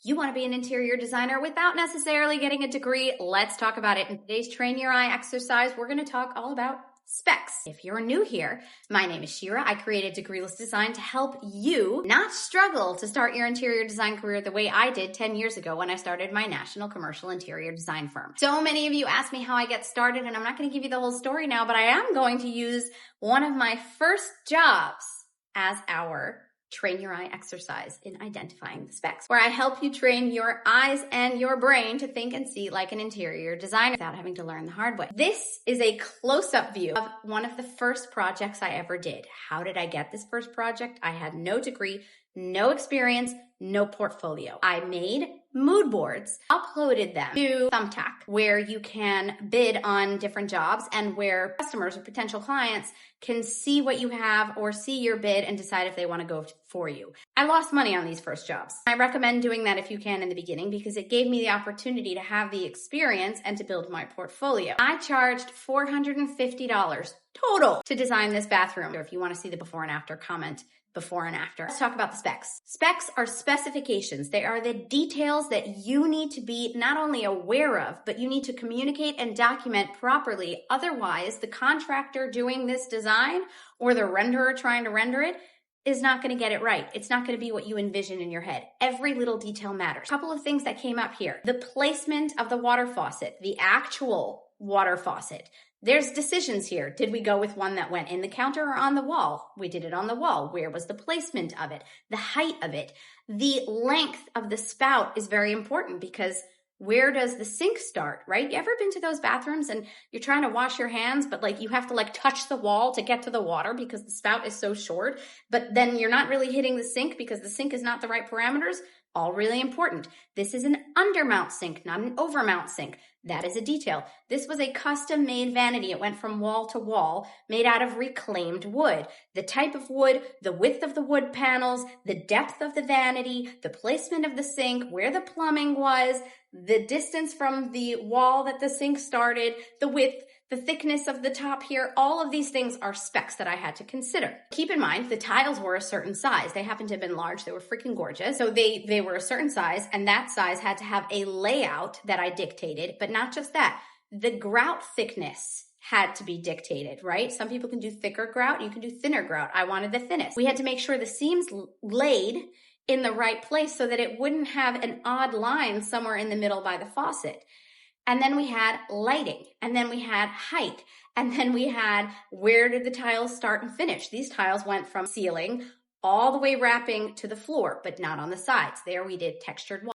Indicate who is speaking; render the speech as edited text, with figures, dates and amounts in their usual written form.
Speaker 1: You want to be an interior designer without necessarily getting a degree? Let's talk about it. In today's Train Your Eye exercise, we're going to talk all about specs. If you're new here, my name is Shira. I created Degreeless Design to help you not struggle to start your interior design career the way I did 10 years ago when I started my national commercial interior design firm. So many of you ask me how I get started, and I'm not going to give you the whole story now, but I am going to use one of my first jobs as our Train Your Eye exercise in identifying the specs, where I help you train your eyes and your brain to think and see like an interior designer without having to learn the hard way. This is a close-up view of one of the first projects I ever did. How did I get this first project? I had no degree, no experience, no portfolio. I made mood boards, uploaded them to Thumbtack, where you can bid on different jobs and where customers or potential clients can see what you have or see your bid and decide if they want to go for you. I lost money on these first jobs. I recommend doing that if you can in the beginning because it gave me the opportunity to have the experience and to build my portfolio. I charged $450 total to design this bathroom. Or if you want to see the before and after, comment before and after. Let's talk about the specs. Specs are specifications. They are the details that you need to be not only aware of, but you need to communicate and document properly. Otherwise, the contractor doing this design or the renderer trying to render it is not going to get it right. It's not going to be what you envision in your head. Every little detail matters. A couple of things that came up here. The placement of the water faucet, the actual water faucet. There's decisions here. Did we go with one that went in the counter or on the wall? We did it on the wall. Where was the placement of it? The height of it. The length of the spout is very important because where does the sink start, right? You ever been to those bathrooms and you're trying to wash your hands, but like you have to like touch the wall to get to the water because the spout is so short, but then you're not really hitting the sink because the sink is not the right parameters? All really important. This is an undermount sink, not an overmount sink. That is a detail. This was a custom-made vanity. It went from wall to wall, made out of reclaimed wood. The type of wood, the width of the wood panels, the depth of the vanity, the placement of the sink, where the plumbing was, the distance from the wall that the sink started, the width, the thickness of the top here, all of these things are specs that I had to consider. Keep in mind, the tiles were a certain size. They happened to have been large. They were freaking gorgeous. So they were a certain size, and that size had to have a layout that I dictated, but not just that. The grout thickness had to be dictated, right? Some people can do thicker grout. You can do thinner grout. I wanted the thinnest. We had to make sure the seams laid in the right place so that it wouldn't have an odd line somewhere in the middle by the faucet. And then we had lighting, and then we had height, and then we had where did the tiles start and finish. These tiles went from ceiling all the way wrapping to the floor, but not on the sides. There we did textured